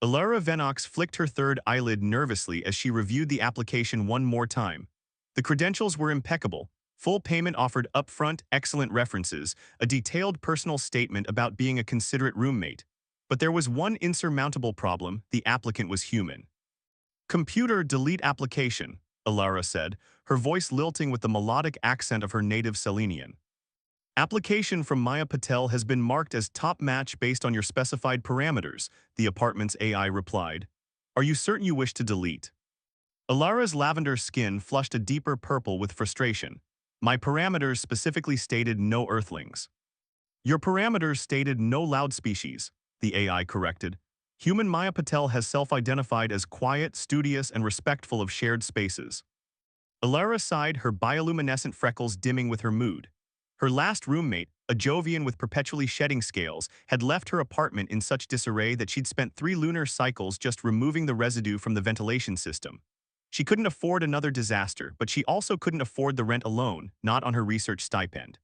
Alara Venox flicked her third eyelid nervously as she reviewed the application one more time. The credentials were impeccable. Full payment offered upfront, excellent references, a detailed personal statement about being a considerate roommate. But there was one insurmountable problem: the applicant was human. "Computer, delete application," Alara said, her voice lilting with the melodic accent of her native Selenian. "Application from Maya Patel has been marked as top match based on your specified parameters," the apartment's AI replied. "Are you certain you wish to delete?" Alara's lavender skin flushed a deeper purple with frustration. "My parameters specifically stated no earthlings." "Your parameters stated no loud species," the AI corrected. "Human Maya Patel has self-identified as quiet, studious, and respectful of shared spaces." Alara sighed, her bioluminescent freckles dimming with her mood. Her last roommate, a Jovian with perpetually shedding scales, had left her apartment in such disarray that she'd spent 3 lunar cycles just removing the residue from the ventilation system. She couldn't afford another disaster, but she also couldn't afford the rent alone, not on her research stipend.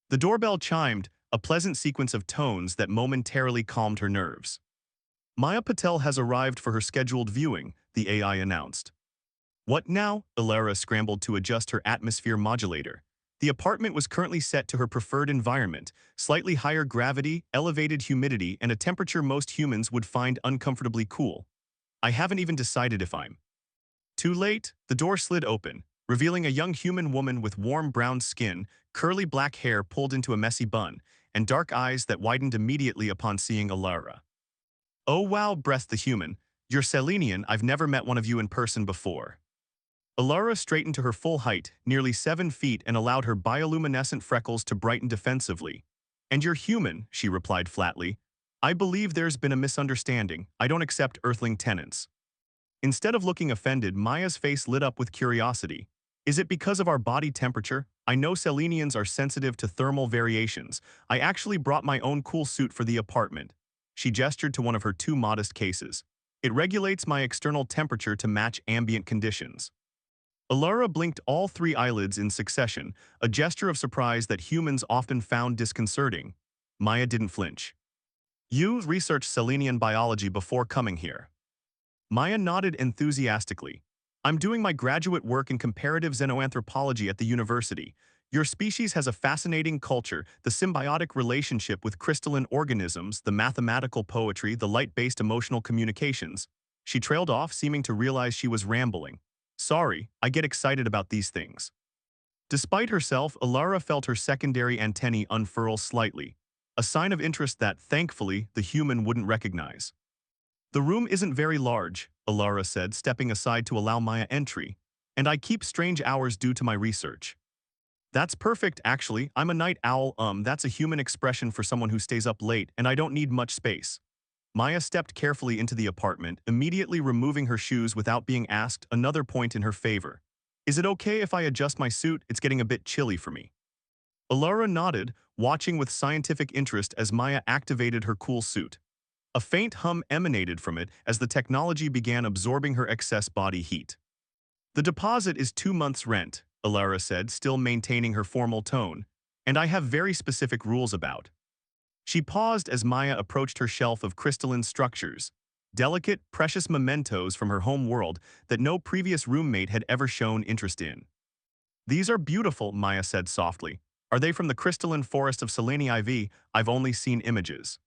The doorbell chimed, a pleasant sequence of tones that momentarily calmed her nerves. "Maya Patel has arrived for her scheduled viewing," the AI announced. "What now?" Alara scrambled to adjust her atmosphere modulator. The apartment was currently set to her preferred environment: slightly higher gravity, elevated humidity, and a temperature most humans would find uncomfortably cool. "I haven't even decided if I'm..." Too late, the door slid open, revealing a young human woman with warm brown skin, curly black hair pulled into a messy bun, and dark eyes that widened immediately upon seeing Alara. "Oh wow," breathed the human. "You're Selenian. I've never met one of you in person before." Alara straightened to her full height, nearly 7 feet, and allowed her bioluminescent freckles to brighten defensively. "And you're human," she replied flatly. "I believe there's been a misunderstanding. I don't accept Earthling tenants." Instead of looking offended, Maya's face lit up with curiosity. "Is it because of our body temperature? I know Selenians are sensitive to thermal variations. I actually brought my own cool suit for the apartment." She gestured to one of her 2 modest cases. "It regulates my external temperature to match ambient conditions." Alara blinked all 3 eyelids in succession, a gesture of surprise that humans often found disconcerting. Maya didn't flinch. "You researched Selenian biology before coming here?" Maya nodded enthusiastically. "I'm doing my graduate work in comparative xenoanthropology at the university. Your species has a fascinating culture, the symbiotic relationship with crystalline organisms, the mathematical poetry, the light-based emotional communications." She trailed off, seeming to realize she was rambling. "Sorry, I get excited about these things." Despite herself, Alara felt her secondary antennae unfurl slightly, a sign of interest that, thankfully, the human wouldn't recognize. "The room isn't very large," Alara said, stepping aside to allow Maya entry, "and I keep strange hours due to my research." "That's perfect, actually. I'm a night owl. That's a human expression for someone who stays up late, and I don't need much space." Maya stepped carefully into the apartment, immediately removing her shoes without being asked, another point in her favor. "Is it okay if I adjust my suit? It's getting a bit chilly for me." Alara nodded, watching with scientific interest as Maya activated her cool suit. A faint hum emanated from it as the technology began absorbing her excess body heat. "The deposit is 2 months' rent," Alara said, still maintaining her formal tone, "and I have very specific rules about." She paused as Maya approached her shelf of crystalline structures, delicate, precious mementos from her home world that no previous roommate had ever shown interest in. "These are beautiful," Maya said softly. "Are they from the crystalline forest of Selene IV? I've only seen images."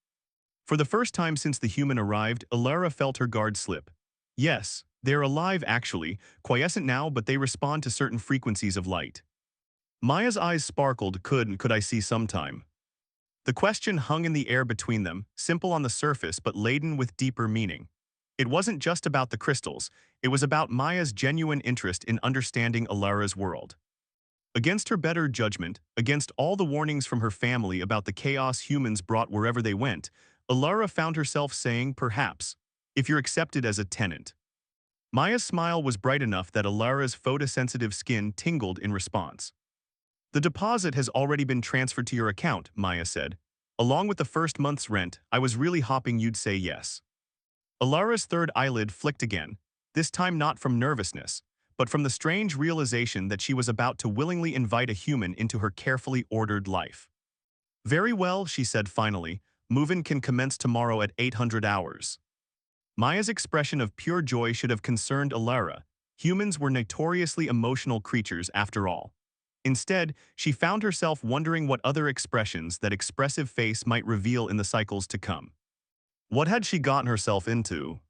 For the first time since the human arrived, Alara felt her guard slip. "Yes, they're alive actually, quiescent now, but they respond to certain frequencies of light." Maya's eyes sparkled. Could I see sometime?" The question hung in the air between them, simple on the surface but laden with deeper meaning. It wasn't just about the crystals, it was about Maya's genuine interest in understanding Alara's world. Against her better judgment, against all the warnings from her family about the chaos humans brought wherever they went, Alara found herself saying, "Perhaps, if you're accepted as a tenant." Maya's smile was bright enough that Alara's photosensitive skin tingled in response. "The deposit has already been transferred to your account," Maya said. "Along with the first month's rent, I was really hoping you'd say yes." Alara's third eyelid flicked again, this time not from nervousness, but from the strange realization that she was about to willingly invite a human into her carefully ordered life. "Very well," she said finally. "Move-in can commence tomorrow at 800 hours." Maya's expression of pure joy should have concerned Alara. Humans were notoriously emotional creatures after all. Instead, she found herself wondering what other expressions that expressive face might reveal in the cycles to come. What had she gotten herself into?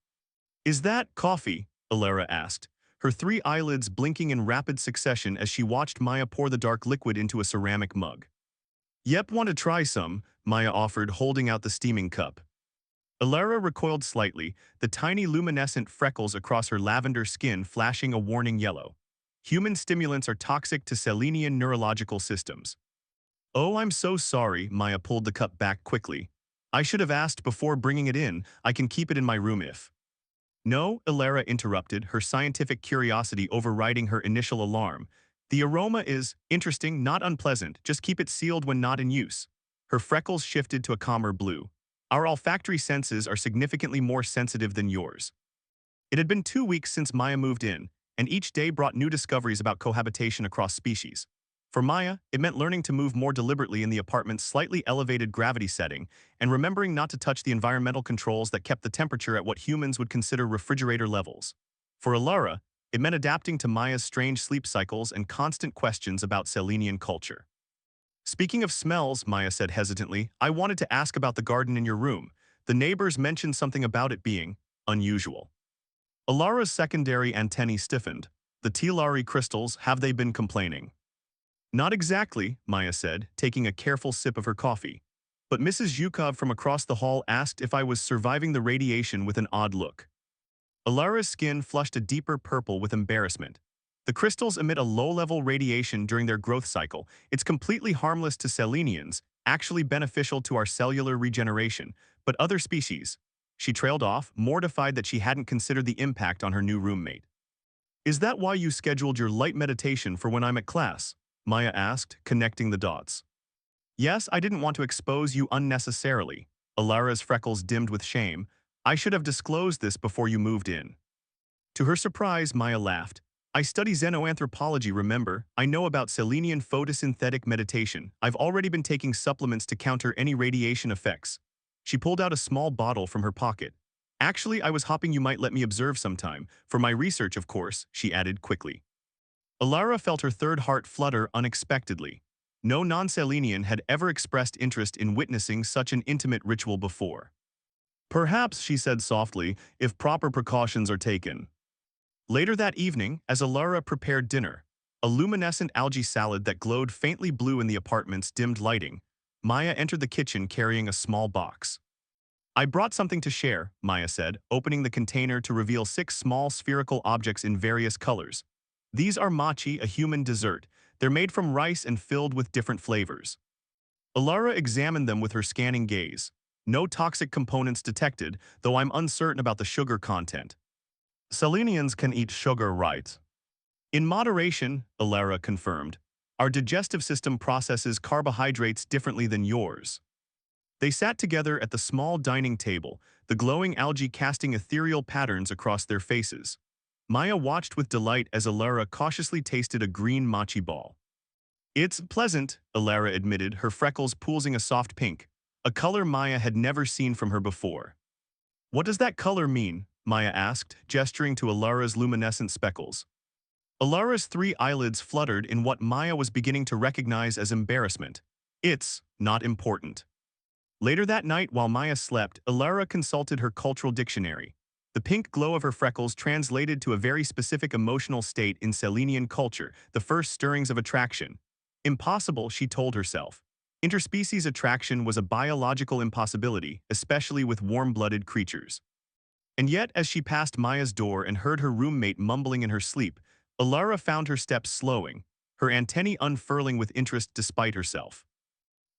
Is that coffee? Alara asked, her three eyelids blinking in rapid succession as she watched Maya pour the dark liquid into a ceramic mug. Yep, want to try some? Maya offered, holding out the steaming cup. Alara recoiled slightly, the tiny luminescent freckles across her lavender skin flashing a warning yellow. Human stimulants are toxic to Selenian neurological systems. Oh, I'm so sorry, Maya pulled the cup back quickly. I should have asked before bringing it in. I can keep it in my room if. No, Alara interrupted, her scientific curiosity overriding her initial alarm. The aroma is interesting, not unpleasant. Just keep it sealed when not in use. Her freckles shifted to a calmer blue. Our olfactory senses are significantly more sensitive than yours. It had been 2 weeks since Maya moved in, and each day brought new discoveries about cohabitation across species. For Maya, it meant learning to move more deliberately in the apartment's slightly elevated gravity setting and remembering not to touch the environmental controls that kept the temperature at what humans would consider refrigerator levels. For Alara, it meant adapting to Maya's strange sleep cycles and constant questions about Selenian culture. Speaking of smells, Maya said hesitantly, I wanted to ask about the garden in your room. The neighbors mentioned something about it being unusual. Alara's secondary antennae stiffened. The Telari crystals, have they been complaining? Not exactly, Maya said, taking a careful sip of her coffee. But Mrs. Zhukov from across the hall asked if I was surviving the radiation with an odd look. Alara's skin flushed a deeper purple with embarrassment. The crystals emit a low-level radiation during their growth cycle. It's completely harmless to Selenians, actually beneficial to our cellular regeneration, but other species. She trailed off, mortified that she hadn't considered the impact on her new roommate. Is that why you scheduled your light meditation for when I'm at class? Maya asked, connecting the dots. Yes, I didn't want to expose you unnecessarily. Alara's freckles dimmed with shame. I should have disclosed this before you moved in. To her surprise, Maya laughed. I study xenoanthropology, remember? I know about Selenian photosynthetic meditation. I've already been taking supplements to counter any radiation effects. She pulled out a small bottle from her pocket. Actually, I was hoping you might let me observe sometime. For my research, of course, she added quickly. Alara felt her third heart flutter unexpectedly. No non-Selenian had ever expressed interest in witnessing such an intimate ritual before. Perhaps, she said softly, if proper precautions are taken. Later that evening, as Alara prepared dinner, a luminescent algae salad that glowed faintly blue in the apartment's dimmed lighting, Maya entered the kitchen carrying a small box. I brought something to share, Maya said, opening the container to reveal 6 small spherical objects in various colors. These are machi, a human dessert. They're made from rice and filled with different flavors. Alara examined them with her scanning gaze. No toxic components detected, though I'm uncertain about the sugar content. Selenians can eat sugar, right? In moderation, Alara confirmed. Our digestive system processes carbohydrates differently than yours. They sat together at the small dining table, the glowing algae casting ethereal patterns across their faces. Maya watched with delight as Alara cautiously tasted a green machi ball. It's pleasant, Alara admitted, her freckles pooling a soft pink, a color Maya had never seen from her before. What does that color mean? Maya asked, gesturing to Alara's luminescent speckles. Alara's 3 eyelids fluttered in what Maya was beginning to recognize as embarrassment. It's not important. Later that night, while Maya slept, Alara consulted her cultural dictionary. The pink glow of her freckles translated to a very specific emotional state in Selenian culture, the first stirrings of attraction. Impossible, she told herself. Interspecies attraction was a biological impossibility, especially with warm-blooded creatures. And yet, as she passed Maya's door and heard her roommate mumbling in her sleep, Alara found her steps slowing, her antennae unfurling with interest despite herself.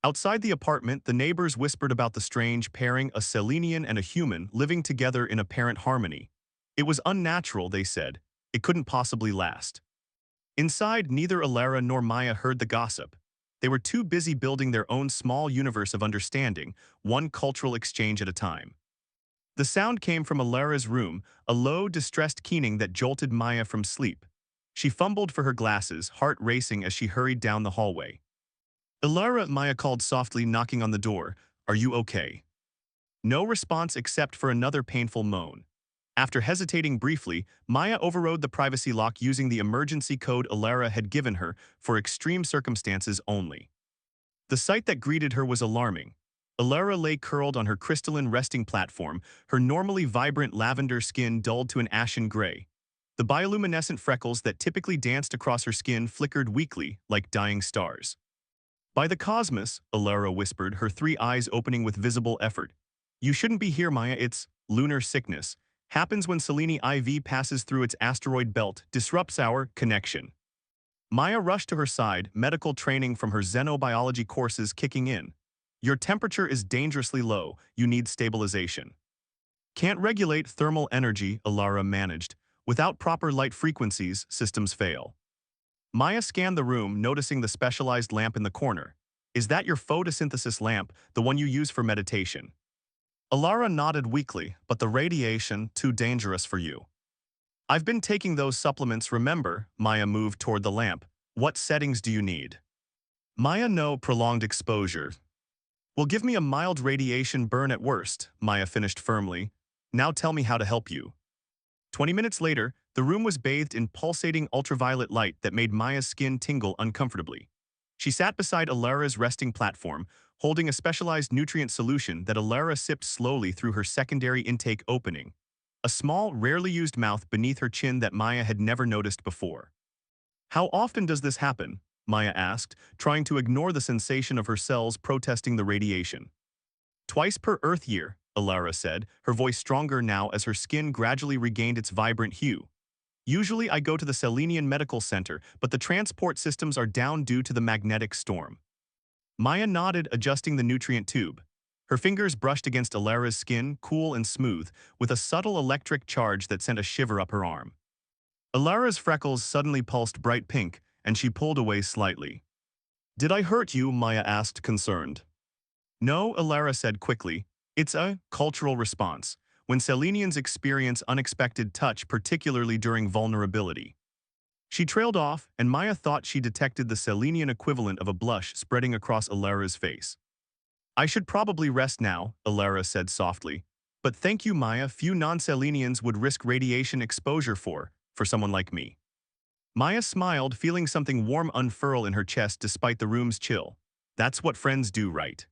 Outside the apartment, the neighbors whispered about the strange pairing, a Selenian and a human living together in apparent harmony. It was unnatural, they said. It couldn't possibly last. Inside, neither Alara nor Maya heard the gossip. They were too busy building their own small universe of understanding, one cultural exchange at a time. The sound came from Alara's room, a low, distressed keening that jolted Maya from sleep. She fumbled for her glasses, heart racing as she hurried down the hallway. Alara, Maya called softly, knocking on the door. Are you okay? No response except for another painful moan. After hesitating briefly, Maya overrode the privacy lock using the emergency code Alara had given her for extreme circumstances only. The sight that greeted her was alarming. Alara lay curled on her crystalline resting platform, her normally vibrant lavender skin dulled to an ashen gray. The bioluminescent freckles that typically danced across her skin flickered weakly, like dying stars. "By the cosmos," Alara whispered, her three eyes opening with visible effort. "You shouldn't be here, Maya. It's lunar sickness. Happens when Selene IV passes through its asteroid belt, disrupts our connection." Maya rushed to her side, medical training from her xenobiology courses kicking in. "Your temperature is dangerously low. You need stabilization." "Can't regulate thermal energy," Alara managed. "Without proper light frequencies, systems fail." Maya scanned the room, noticing the specialized lamp in the corner. "Is that your photosynthesis lamp, the one you use for meditation?" Alara nodded weakly, "But the radiation, too dangerous for you." "I've been taking those supplements, remember?" Maya moved toward the lamp. "What settings do you need?" Maya, "No prolonged exposure. Will give me a mild radiation burn at worst," Maya finished firmly. "Now tell me how to help you." 20 minutes later, the room was bathed in pulsating ultraviolet light that made Maya's skin tingle uncomfortably. She sat beside Alara's resting platform, holding a specialized nutrient solution that Alara sipped slowly through her secondary intake opening, a small, rarely used mouth beneath her chin that Maya had never noticed before. "How often does this happen?" Maya asked, trying to ignore the sensation of her cells protesting the radiation. "Twice per Earth year," Alara said, her voice stronger now as her skin gradually regained its vibrant hue. "Usually I go to the Selenian Medical Center, but the transport systems are down due to the magnetic storm." Maya nodded, adjusting the nutrient tube. Her fingers brushed against Alara's skin, cool and smooth, with a subtle electric charge that sent a shiver up her arm. Alara's freckles suddenly pulsed bright pink, and she pulled away slightly. "Did I hurt you?" Maya asked, concerned. "No," Alara said quickly. "It's a cultural response, when Selenians experience unexpected touch, particularly during vulnerability." She trailed off, and Maya thought she detected the Selenian equivalent of a blush spreading across Alara's face. "I should probably rest now," Alara said softly. "But thank you, Maya. Few non-Selenians would risk radiation exposure for someone like me." Maya smiled, feeling something warm unfurl in her chest despite the room's chill. That's what friends do, right?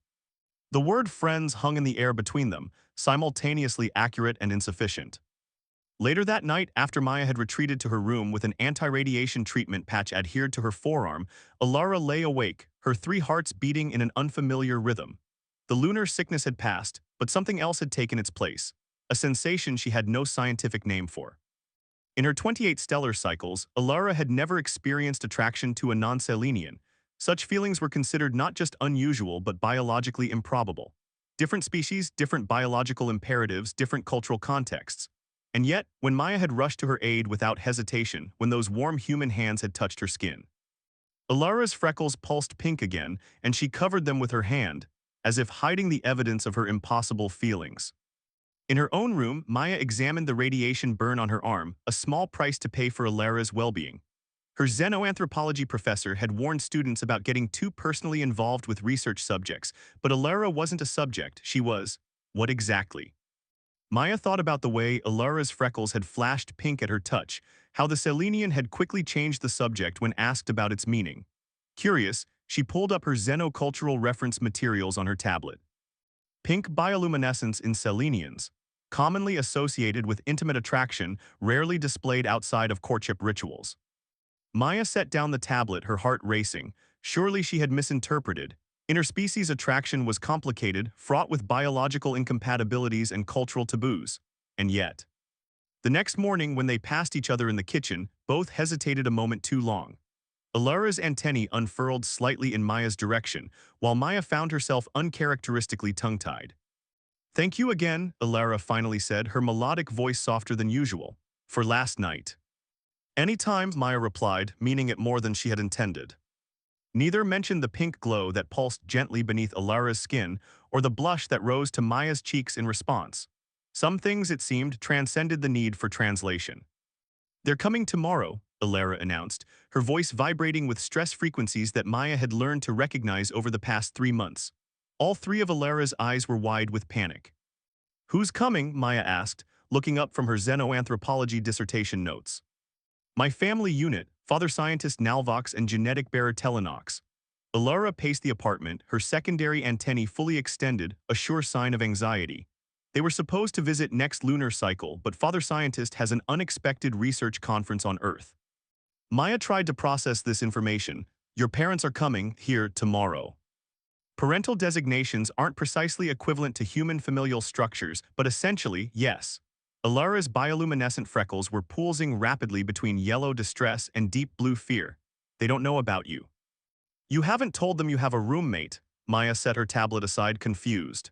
The word friends hung in the air between them, simultaneously accurate and insufficient. Later that night, after Maya had retreated to her room with an anti-radiation treatment patch adhered to her forearm, Alara lay awake, her three hearts beating in an unfamiliar rhythm. The lunar sickness had passed, but something else had taken its place, a sensation she had no scientific name for. In her 28 stellar cycles, Alara had never experienced attraction to a non-Selenian. Such feelings were considered not just unusual but biologically improbable. Different species, different biological imperatives, different cultural contexts. And yet, when Maya had rushed to her aid without hesitation, when those warm human hands had touched her skin, Alara's freckles pulsed pink again, and she covered them with her hand, as if hiding the evidence of her impossible feelings. In her own room, Maya examined the radiation burn on her arm, a small price to pay for Alara's well-being. Her xenoanthropology professor had warned students about getting too personally involved with research subjects, but Alara wasn't a subject, she was. What exactly? Maya thought about the way Alara's freckles had flashed pink at her touch, how the Selenian had quickly changed the subject when asked about its meaning. Curious, she pulled up her xenocultural reference materials on her tablet. Pink bioluminescence in Selenians, commonly associated with intimate attraction, rarely displayed outside of courtship rituals. Maya set down the tablet, her heart racing. Surely she had misinterpreted. Interspecies attraction was complicated, fraught with biological incompatibilities and cultural taboos. And yet, the next morning when they passed each other in the kitchen, both hesitated a moment too long. Alara's antennae unfurled slightly in Maya's direction, while Maya found herself uncharacteristically tongue-tied. "Thank you again," Alara finally said, her melodic voice softer than usual, "for last night." "Anytime," Maya replied, meaning it more than she had intended. Neither mentioned the pink glow that pulsed gently beneath Alara's skin or the blush that rose to Maya's cheeks in response. Some things, it seemed, transcended the need for translation. "They're coming tomorrow," Alara announced, her voice vibrating with stress frequencies that Maya had learned to recognize over the past 3 months. All three of Alara's eyes were wide with panic. "Who's coming?" Maya asked, looking up from her xenoanthropology dissertation notes. My family unit, Father Scientist Nalvox and Genetic Bearer Telenox. Alara paced the apartment, her secondary antennae fully extended, a sure sign of anxiety. They were supposed to visit next lunar cycle, but Father Scientist has an unexpected research conference on Earth. Maya tried to process this information. Your parents are coming here tomorrow. Parental designations aren't precisely equivalent to human familial structures, but essentially, yes. Alara's bioluminescent freckles were pulsing rapidly between yellow distress and deep blue fear. They don't know about you. You haven't told them you have a roommate. Maya set her tablet aside, confused.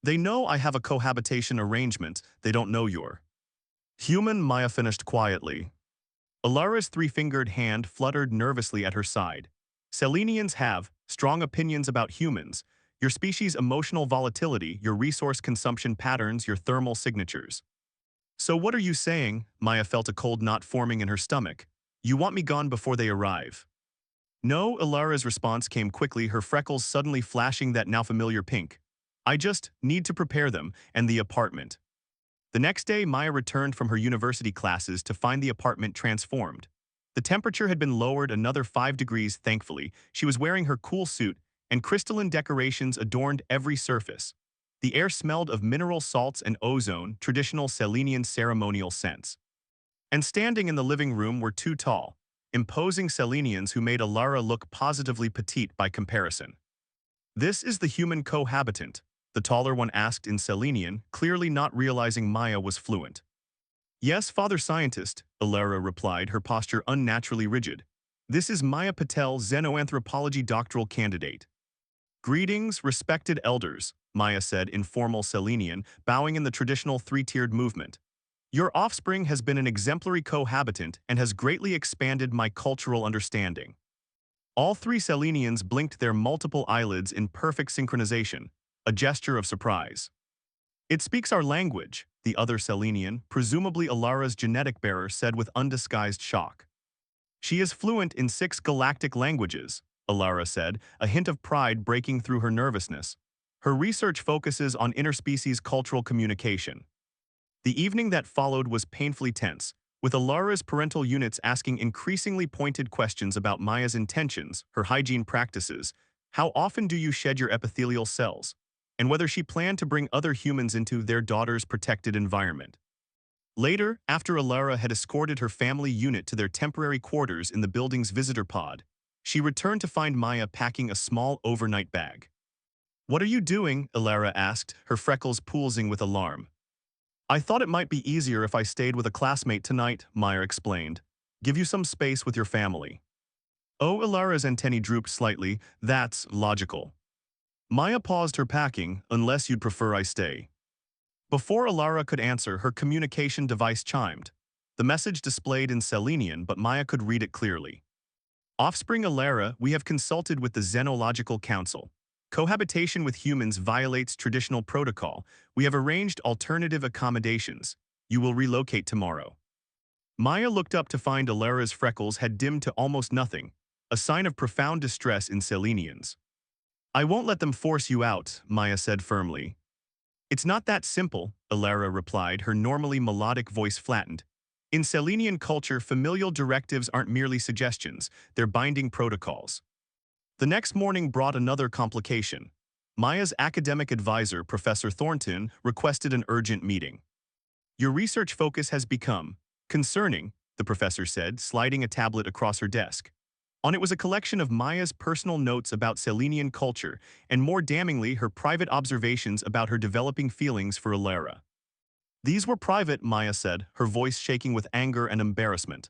They know I have a cohabitation arrangement. They don't know you're human, Maya finished quietly. Alara's three-fingered hand fluttered nervously at her side. Selenians have strong opinions about humans, your species' emotional volatility, your resource consumption patterns, your thermal signatures. So what are you saying? Maya felt a cold knot forming in her stomach. You want me gone before they arrive? No, Alara's response came quickly, her freckles suddenly flashing that now familiar pink. I just need to prepare them and the apartment. The next day, Maya returned from her university classes to find the apartment transformed. The temperature had been lowered another 5 degrees, thankfully. She was wearing her cool suit, and crystalline decorations adorned every surface. The air smelled of mineral salts and ozone, traditional Selenian ceremonial scents. And standing in the living room were two tall, imposing Selenians who made Alara look positively petite by comparison. This is the human cohabitant, the taller one asked in Selenian, clearly not realizing Maya was fluent. Yes, Father Scientist, Alara replied, her posture unnaturally rigid. This is Maya Patel, xenoanthropology doctoral candidate. Greetings, respected elders, Maya said in formal Selenian, bowing in the traditional three-tiered movement. Your offspring has been an exemplary cohabitant and has greatly expanded my cultural understanding. All three Selenians blinked their multiple eyelids in perfect synchronization, a gesture of surprise. It speaks our language, the other Selenian, presumably Alara's genetic bearer, said with undisguised shock. She is fluent in 6 galactic languages, Alara said, a hint of pride breaking through her nervousness. Her research focuses on interspecies cultural communication. The evening that followed was painfully tense, with Alara's parental units asking increasingly pointed questions about Maya's intentions, her hygiene practices, how often do you shed your epithelial cells, and whether she planned to bring other humans into their daughter's protected environment. Later, after Alara had escorted her family unit to their temporary quarters in the building's visitor pod, she returned to find Maya packing a small overnight bag. What are you doing? Alara asked, her freckles pulsing with alarm. I thought it might be easier if I stayed with a classmate tonight, Maya explained. Give you some space with your family. Oh, Alara's antennae drooped slightly. That's logical. Maya paused her packing, unless you'd prefer I stay. Before Alara could answer, her communication device chimed. The message displayed in Selenian, but Maya could read it clearly. Offspring Alara, we have consulted with the Xenological Council. Cohabitation with humans violates traditional protocol. We have arranged alternative accommodations. You will relocate tomorrow. Maya looked up to find Alara's freckles had dimmed to almost nothing, a sign of profound distress in Selenians. I won't let them force you out, Maya said firmly. It's not that simple, Alara replied, her normally melodic voice flattened. In Selenian culture, familial directives aren't merely suggestions, they're binding protocols. The next morning brought another complication. Maya's academic advisor, Professor Thornton, requested an urgent meeting. Your research focus has become concerning, the professor said, sliding a tablet across her desk. On it was a collection of Maya's personal notes about Selenian culture, and more damningly, her private observations about her developing feelings for Alara. These were private, Maya said, her voice shaking with anger and embarrassment.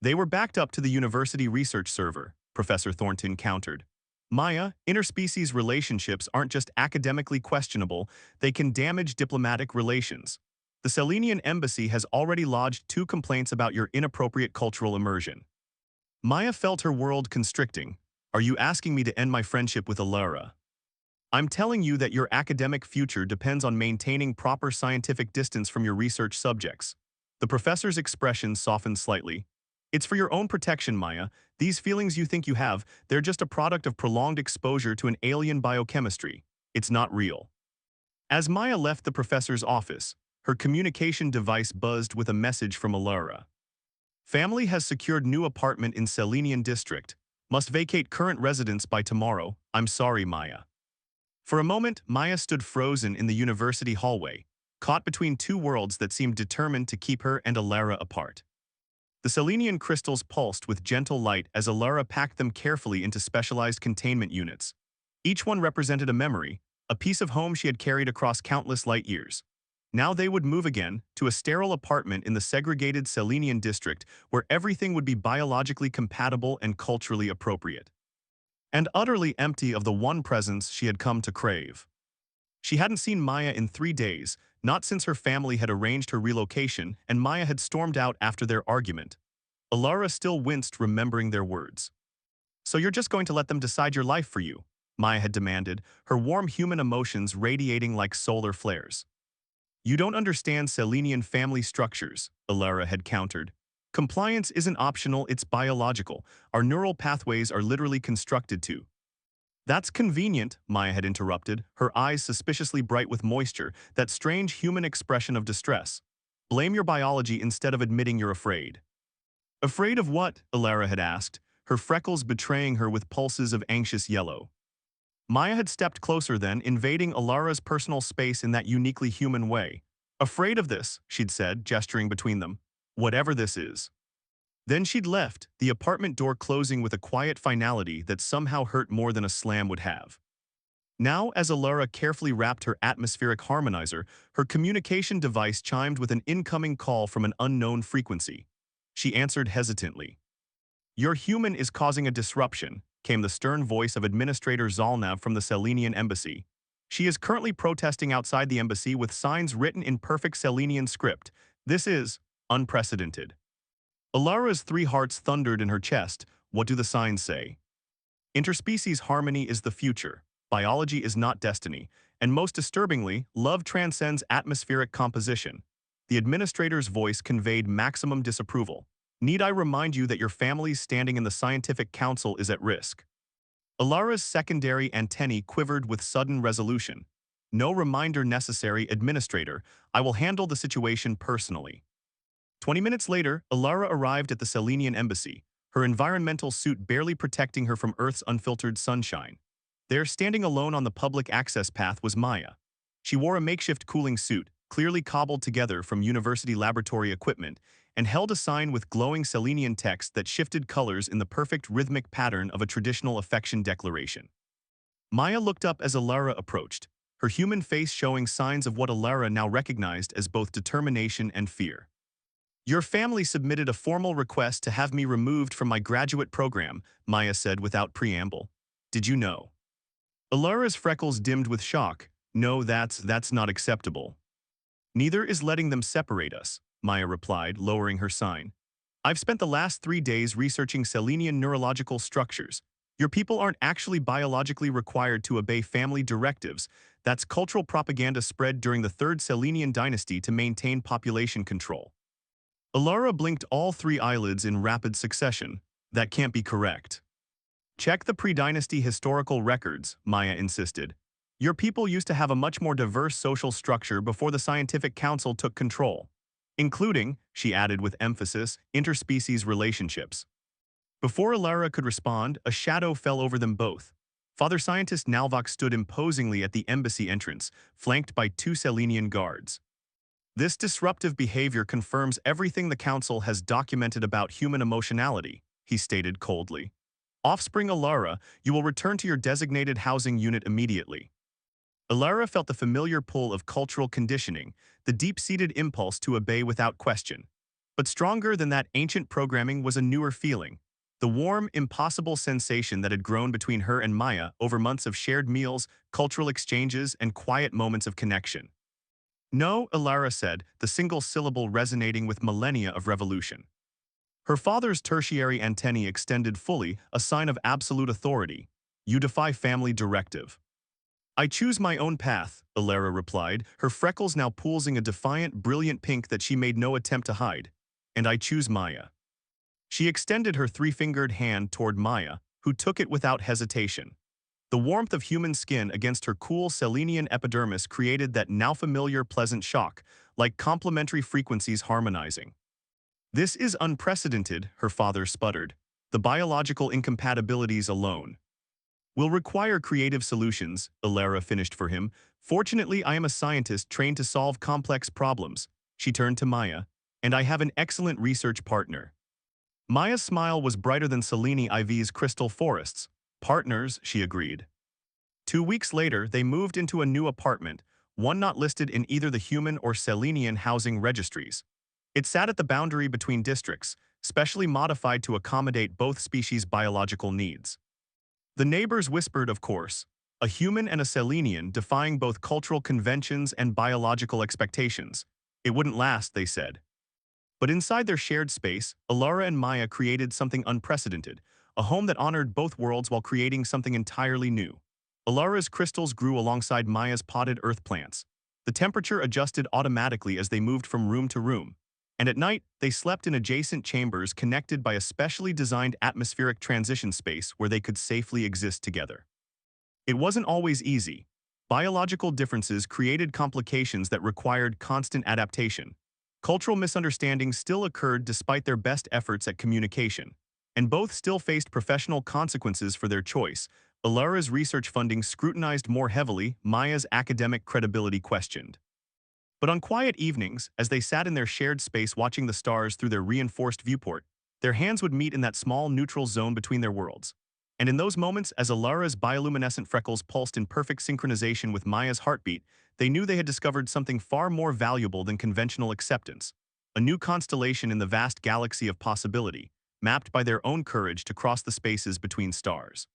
They were backed up to the university research server, Professor Thornton countered. Maya, interspecies relationships aren't just academically questionable, they can damage diplomatic relations. The Selenian embassy has already lodged 2 complaints about your inappropriate cultural immersion. Maya felt her world constricting. Are you asking me to end my friendship with Alara? I'm telling you that your academic future depends on maintaining proper scientific distance from your research subjects. The professor's expression softened slightly. It's for your own protection, Maya. These feelings you think you have, they're just a product of prolonged exposure to an alien biochemistry. It's not real. As Maya left the professor's office, her communication device buzzed with a message from Alara. Family has secured new apartment in Selenian district. Must vacate current residence by tomorrow. I'm sorry, Maya. For a moment, Maya stood frozen in the university hallway, caught between two worlds that seemed determined to keep her and Alara apart. The Selenian crystals pulsed with gentle light as Alara packed them carefully into specialized containment units. Each one represented a memory, a piece of home she had carried across countless light years. Now they would move again to a sterile apartment in the segregated Selenian district where everything would be biologically compatible and culturally appropriate. And utterly empty of the one presence she had come to crave. She hadn't seen Maya in 3 days, not since her family had arranged her relocation and Maya had stormed out after their argument. Alara still winced remembering their words. "So you're just going to let them decide your life for you?" Maya had demanded, her warm human emotions radiating like solar flares. "You don't understand Selenian family structures," Alara had countered. "Compliance isn't optional, it's biological. Our neural pathways are literally constructed to." "That's convenient," Maya had interrupted, her eyes suspiciously bright with moisture, that strange human expression of distress. "Blame your biology instead of admitting you're afraid." "Afraid of what?" Alara had asked, her freckles betraying her with pulses of anxious yellow. Maya had stepped closer then, invading Alara's personal space in that uniquely human way. "Afraid of this," she'd said, gesturing between them. "Whatever this is." Then she'd left, the apartment door closing with a quiet finality that somehow hurt more than a slam would have. Now, as Alara carefully wrapped her atmospheric harmonizer, her communication device chimed with an incoming call from an unknown frequency. She answered hesitantly. "Your human is causing a disruption," came the stern voice of Administrator Zalnav from the Selenian embassy. "She is currently protesting outside the embassy with signs written in perfect Selenian script. This is unprecedented." Alara's 3 hearts thundered in her chest. What do the signs say? Interspecies harmony is the future. Biology is not destiny. And most disturbingly, love transcends atmospheric composition. The administrator's voice conveyed maximum disapproval. "Need I remind you that your family's standing in the scientific council is at risk?" Alara's secondary antennae quivered with sudden resolution. "No reminder necessary, Administrator. I will handle the situation personally." 20 minutes later, Alara arrived at the Selenian embassy, her environmental suit barely protecting her from Earth's unfiltered sunshine. There, standing alone on the public access path, was Maya. She wore a makeshift cooling suit, clearly cobbled together from university laboratory equipment, and held a sign with glowing Selenian text that shifted colors in the perfect rhythmic pattern of a traditional affection declaration. Maya looked up as Alara approached, her human face showing signs of what Alara now recognized as both determination and fear. "Your family submitted a formal request to have me removed from my graduate program," Maya said without preamble. "Did you know?" Alara's freckles dimmed with shock. "No, that's not acceptable." "Neither is letting them separate us," Maya replied, lowering her sign. "I've spent the last 3 days researching Selenian neurological structures. Your people aren't actually biologically required to obey family directives. That's cultural propaganda spread during the 3rd Selenian dynasty to maintain population control." Alara blinked all 3 eyelids in rapid succession. "That can't be correct." "Check the pre-dynasty historical records," Maya insisted. "Your people used to have a much more diverse social structure before the scientific council took control. Including," she added with emphasis, "interspecies relationships." Before Alara could respond, a shadow fell over them both. Father Scientist Nalvok stood imposingly at the embassy entrance, flanked by 2 Selenian guards. "This disruptive behavior confirms everything the council has documented about human emotionality," he stated coldly. "Offspring Alara, you will return to your designated housing unit immediately." Alara felt the familiar pull of cultural conditioning, the deep-seated impulse to obey without question. But stronger than that ancient programming was a newer feeling, the warm, impossible sensation that had grown between her and Maya over months of shared meals, cultural exchanges, and quiet moments of connection. "No," Alara said, the single syllable resonating with millennia of revolution. Her father's tertiary antennae extended fully, a sign of absolute authority. "You defy family directive." "I choose my own path," Alara replied, her freckles now pulsing a defiant, brilliant pink that she made no attempt to hide. "And I choose Maya." She extended her 3-fingered hand toward Maya, who took it without hesitation. The warmth of human skin against her cool Selenian epidermis created that now familiar pleasant shock, like complementary frequencies harmonizing. This is unprecedented, her father sputtered. The biological incompatibilities alone will require creative solutions, Ilara finished for him. Fortunately, I am a scientist trained to solve complex problems. She turned to Maya. And I have an excellent research partner. Maya's smile was brighter than Selene IV's crystal forests. Partners, she agreed. 2 weeks later, they moved into a new apartment, one not listed in either the human or Selenian housing registries. It sat at the boundary between districts, specially modified to accommodate both species' biological needs. The neighbors whispered, of course, a human and a Selenian defying both cultural conventions and biological expectations. It wouldn't last, they said. But inside their shared space, Ilara and Maya created something unprecedented, a home that honored both worlds while creating something entirely new. Ilara's crystals grew alongside Maya's potted earth plants. The temperature adjusted automatically as they moved from room to room. And at night, they slept in adjacent chambers connected by a specially designed atmospheric transition space where they could safely exist together. It wasn't always easy. Biological differences created complications that required constant adaptation. Cultural misunderstandings still occurred despite their best efforts at communication, and both still faced professional consequences for their choice. Ilara's research funding scrutinized more heavily, Maya's academic credibility questioned. But on quiet evenings, as they sat in their shared space watching the stars through their reinforced viewport, their hands would meet in that small neutral zone between their worlds. And in those moments, as Ilara's bioluminescent freckles pulsed in perfect synchronization with Maya's heartbeat, they knew they had discovered something far more valuable than conventional acceptance. A new constellation in the vast galaxy of possibility, mapped by their own courage to cross the spaces between stars.